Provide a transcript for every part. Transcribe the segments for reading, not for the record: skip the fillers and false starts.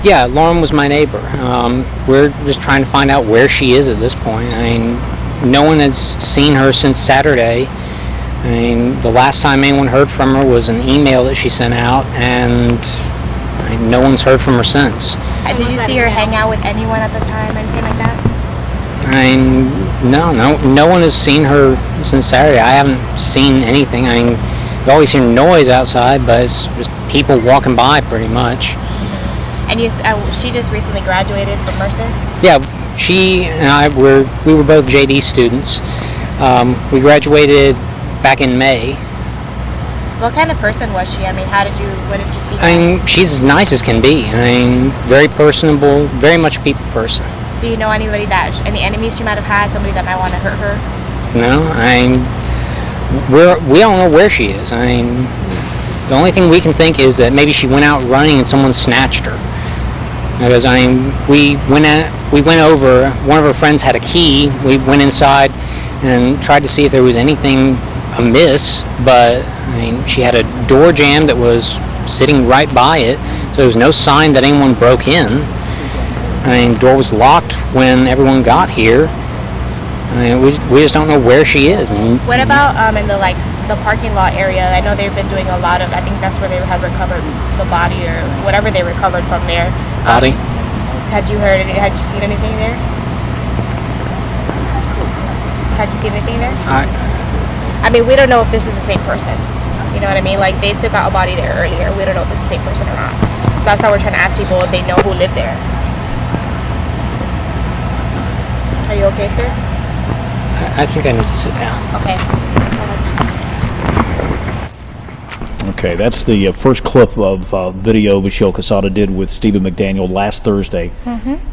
Yeah, Lauren was my neighbor. We're just trying to find out where she is at this point. I mean, no one has seen her since Saturday. I mean, the last time anyone heard from her was an email that she sent out, and no one's heard from her since. Did you see her hang out with anyone at the time or anything like that? I mean, no one has seen her since Saturday. I haven't seen anything. I mean, you always hear noise outside, but it's just people walking by pretty much. And she just recently graduated from Mercer? Yeah, she and I were both JD students. We graduated back in May. What kind of person was she? I mean, what did you see? I mean, she's as nice as can be. I mean, very personable, very much a people person. Do you know any enemies she might have had, somebody that might want to hurt her? No, we don't know where she is. I mean, the only thing we can think is that maybe she went out running and someone snatched her. Because I mean, we went over. One of her friends had a key. We went inside and tried to see if there was anything amiss, but I mean, she had a door jamb that was sitting right by it, so there was no sign that anyone broke in. I mean, the door was locked when everyone got here. I mean, we just don't know where she is. What about in the parking lot area? I know they've been doing a lot of. I think that's where they have recovered the body or whatever they recovered from there. Body? Had you seen anything there? Had you seen anything there? I mean, we don't know if this is the same person. You know what I mean? Like, they took out a body there earlier. We don't know if it's the same person or not. So that's why we're trying to ask people if they know who lived there. Are you okay, sir? I think I need to sit down. Okay. Okay, that's the first clip of video Michelle Quesada did with Stephen McDaniel last Thursday,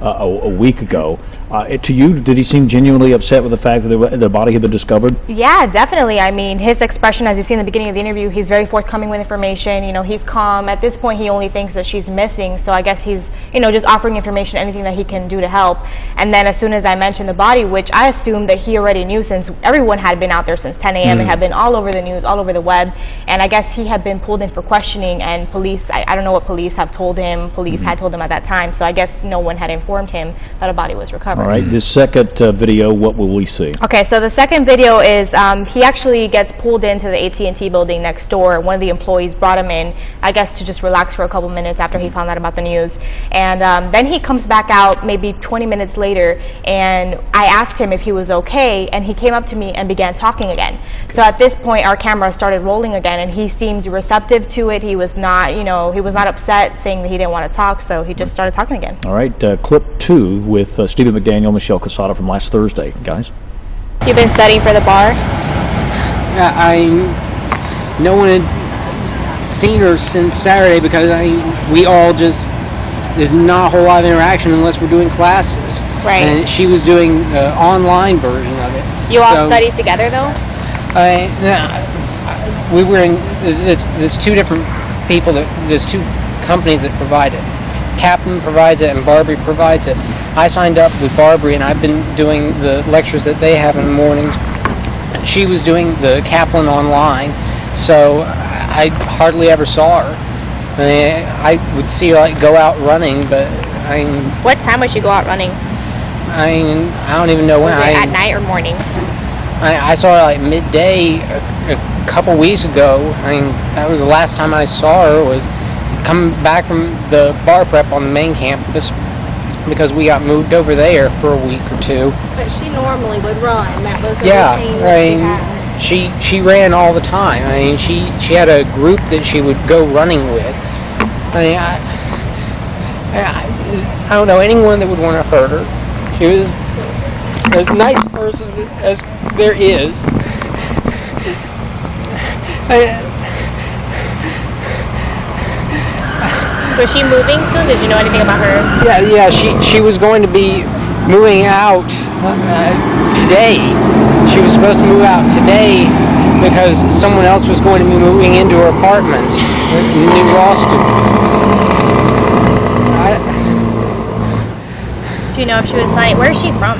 a week ago. To you, did he seem genuinely upset with the fact that the body had been discovered? Yeah, definitely. I mean, his expression, as you see in the beginning of the interview, he's very forthcoming with information. You know, he's calm. At this point, he only thinks that she's missing, so I guess he's, just offering information, anything that he can do to help. And then as soon as I mentioned the body, which I assumed that he already knew since everyone had been out there since 10 a.m. It had been all over the news, all over the web, and I guess he had been pulled in for questioning, and police, I don't know what police have told him. Police had told him at that time, so I guess no one had informed him that a body was recovered. All right, this second video, what will we see? Okay, so the second video is he actually gets pulled into the AT&T building next door. One of the employees brought him in, I guess, to just relax for a couple minutes after he found out about the news. And then he comes back out maybe 20 minutes later, and I asked him if he was okay, and he came up to me and began talking again. So at this point, our camera started rolling again, and he seemed receptive to it. He was not, he was not upset, saying that he didn't want to talk, so he just started talking again. All right, clip 2 with Stephen McDaniel, Michelle Quesada from last Thursday. Guys? You've been studying for the bar? Yeah, no one had seen her since Saturday because there's not a whole lot of interaction unless we're doing classes. Right. And she was doing the online version of it. You all studied together, though? We were in, there's two different people, there's two companies that provide it. Kaplan provides it and Barbary provides it. I signed up with Barbary and I've been doing the lectures that they have in the mornings. She was doing the Kaplan online, so I hardly ever saw her. I would see her go out running, but What time would she go out running? I don't even know when. Was it at night or morning? I saw her midday a couple weeks ago. That was the last time I saw her, was coming back from the bar prep on the main campus because we got moved over there for a week or two. But she normally would run. That was the routine that she had. She ran all the time. She had a group that she would go running with. I don't know anyone that would want to hurt her. She was as nice a person as there is. Was she moving soon? Did you know anything about her? Yeah. She was going to be moving out today. She was supposed to move out today because someone else was going to be moving into her apartment, a new law student. Do you know if she was planning? Where is she from?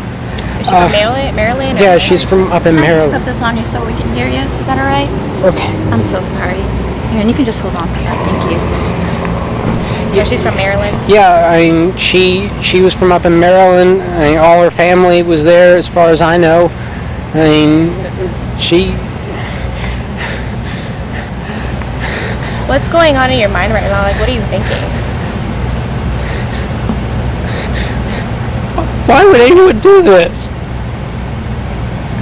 Is she from Maryland? Yeah, she's from up in Maryland. Can I just put this on you so we can hear you? Is that all right? Okay. I'm so sorry. Here, and you can just hold on to that. Thank you. Yeah, she's from Maryland. Yeah, I mean, she was from up in Maryland. I mean, all her family was there, as far as I know. I mean, What's going on in your mind right now? Like, what are you thinking? Why would anyone do this?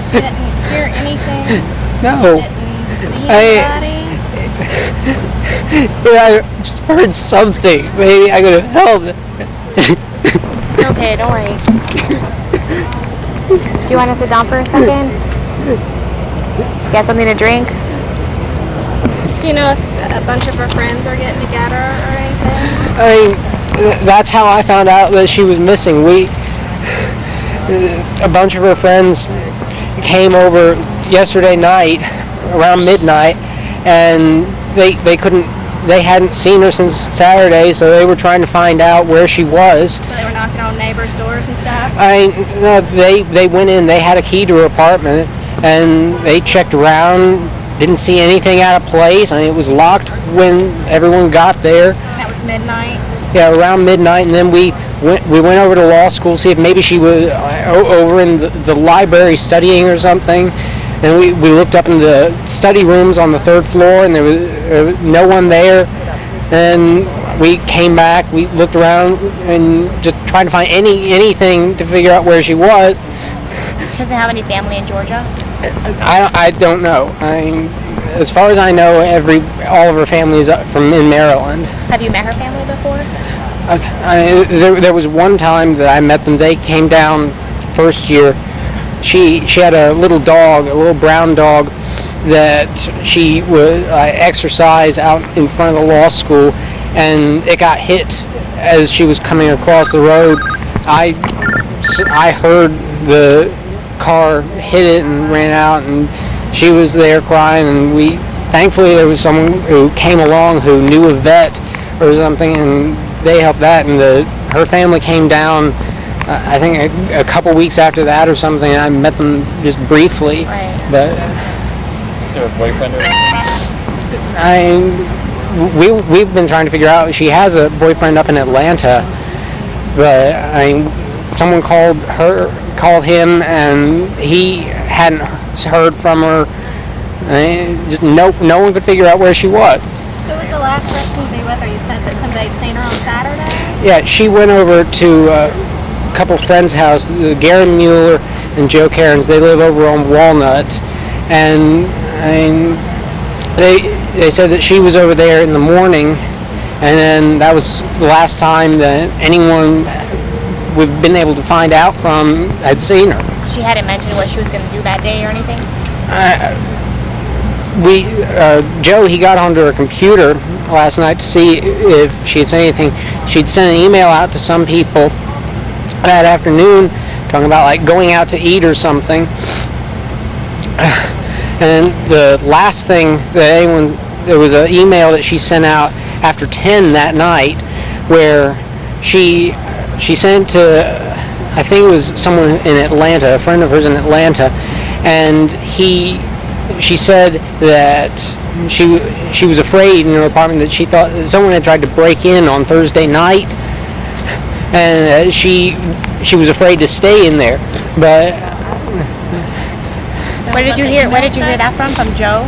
She didn't hear anything? No. Didn't see anybody? I just heard something. Maybe I could have helped. Okay, don't worry. Do you want to sit down for a second? Get something to drink? Do you know if a bunch of her friends are getting together or anything? That's how I found out that she was missing. A bunch of her friends came over yesterday night around midnight, and they hadn't seen her since Saturday, so they were trying to find out where she was. So they were knocking on neighbors' doors and stuff? They went in. They had a key to her apartment, and they checked around. Didn't see anything out of place. I mean, it was locked when everyone got there. That was midnight? Yeah, around midnight, and then we went over to law school to see if maybe she was over in the library studying or something. And we looked up in the study rooms on the 3rd floor, and there was no one there. And we came back, we looked around, and just tried to find anything to figure out where she was. She doesn't have any family in Georgia? I don't know. As far as I know, all of her family is from in Maryland. Have you met her family before? There was one time that I met them. They came down first year. She had a little dog, a little brown dog, that she would exercise out in front of the law school, and it got hit as she was coming across the road. I heard the car hit it and ran out, and she was there crying, and thankfully there was someone who came along who knew a vet or something, and they helped that, and her family came down I think a couple weeks after that or something. I met them just briefly. Right. But Is there a boyfriend or we've been trying to figure out. She has a boyfriend up in Atlanta, but someone called him, and he hadn't heard from her. No one could figure out where she was. Who was the last person to be with her? You said that somebody had seen her on Saturday? Yeah, she went over to a couple friends' house, Gary Mueller and Joe Cairns. They live over on Walnut, and they said that she was over there in the morning, and then that was the last time that anyone we've been able to find out from had seen her. She hadn't mentioned what she was going to do that day or anything? Joe, he got onto her computer last night to see if she had said anything. She'd sent an email out to some people that afternoon talking about like going out to eat or something. And the last thing that there was an email that she sent out after 10 that night where she sent to, I think it was someone in Atlanta, a friend of hers in Atlanta, and she said that she was afraid in her apartment that she thought that someone had tried to break in on Thursday night, and she was afraid to stay in there. But where did you hear that from? From Joe?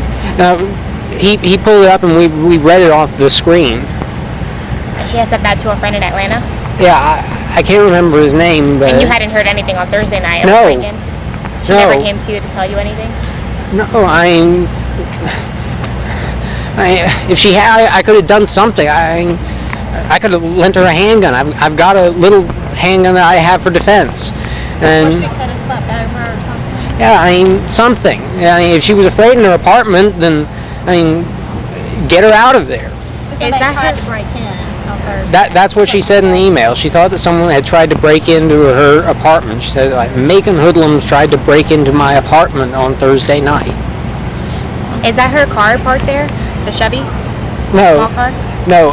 He pulled it up, and we read it off the screen. She had said that to a friend in Atlanta? Yeah, I can't remember his name, but... And you hadn't heard anything on Thursday night? No. She never came to you to tell you anything? No, if she had, I could have done something. I could have lent her a handgun. I've got a little handgun that I have for defense. And Or she could have slept over or something? yeah, something. If she was afraid in her apartment, then, get her out of there. Because they tried to break in on Thursday. That's what she said in the email. She thought that someone had tried to break into her apartment. She said, Macon hoodlums tried to break into my apartment on Thursday night. Is that her car parked there? The Chevy? No, Small car? no.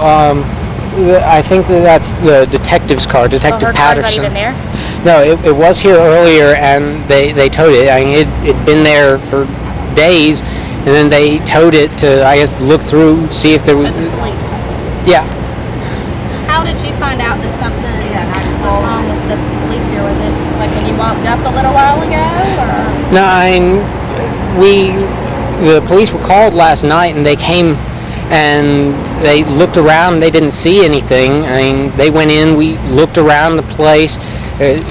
I think that's the detective's car, Detective So her car's Patterson. not even there? No, it was here earlier, and they towed it. It'd been there for days, and then they towed it to, I guess, look through, see if there was... With the police. Yeah. How did you find out that something was wrong with the police here? Was it like when you walked up a little while ago, or? No, the police were called last night, and they came and they looked around. They didn't see anything. I mean, they went in. We looked around the place.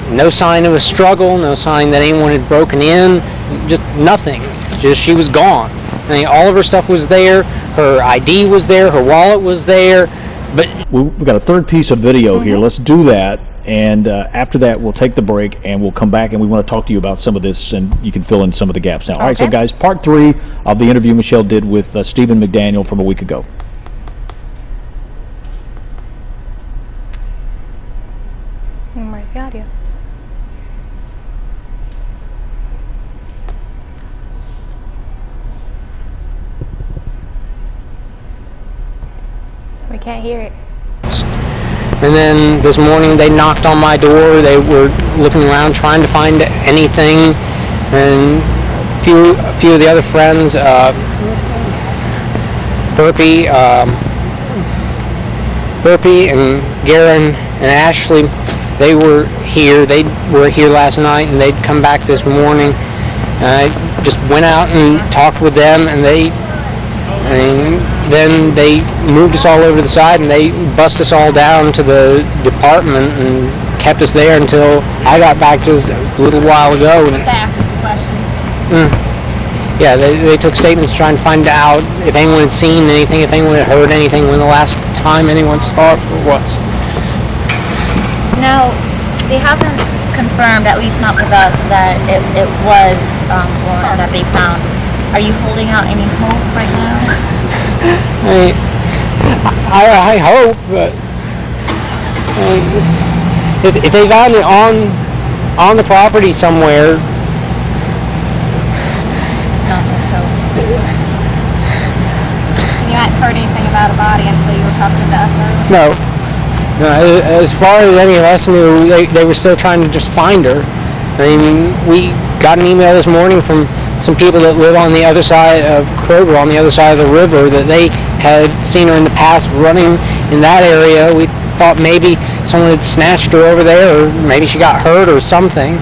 No sign of a struggle. No sign that anyone had broken in. Just nothing. Just she was gone. I mean, all of her stuff was there. Her ID was there. Her wallet was there. But We've got a third piece of video here. Let's do that, and after that we'll take the break and we'll come back and we want to talk to you about some of this, and you can fill in some of the gaps now. All right, so guys, part 3 of the interview Michelle did with Stephen McDaniel from a week ago. Where's the audio? We can't hear it. And then this morning they knocked on my door. They were looking around trying to find anything. And a few of the other friends, Burpee and Garen and Ashley, they were here. They were here last night, and they'd come back this morning. I just went out and talked with them, and then they moved us all over to the side, and they bussed us all down to the department and kept us there until I got back just a little while ago. And, yeah, they took statements trying to find out if anyone had seen anything, if anyone had heard anything, when the last time anyone saw it was. No, they haven't confirmed, at least not with us, that it was Lawrence that they found. Are you holding out any hope right now? I hope, but if they found it on the property somewhere. Not with hope. You hadn't heard anything about a body until you were talking to us earlier? No. As far as any of us knew, they were still trying to just find her. I mean, we got an email this morning from some people that live on the other side of Kroger, on the other side of the river, that they had seen her in the past running in that area. We thought maybe someone had snatched her over there, or maybe she got hurt or something.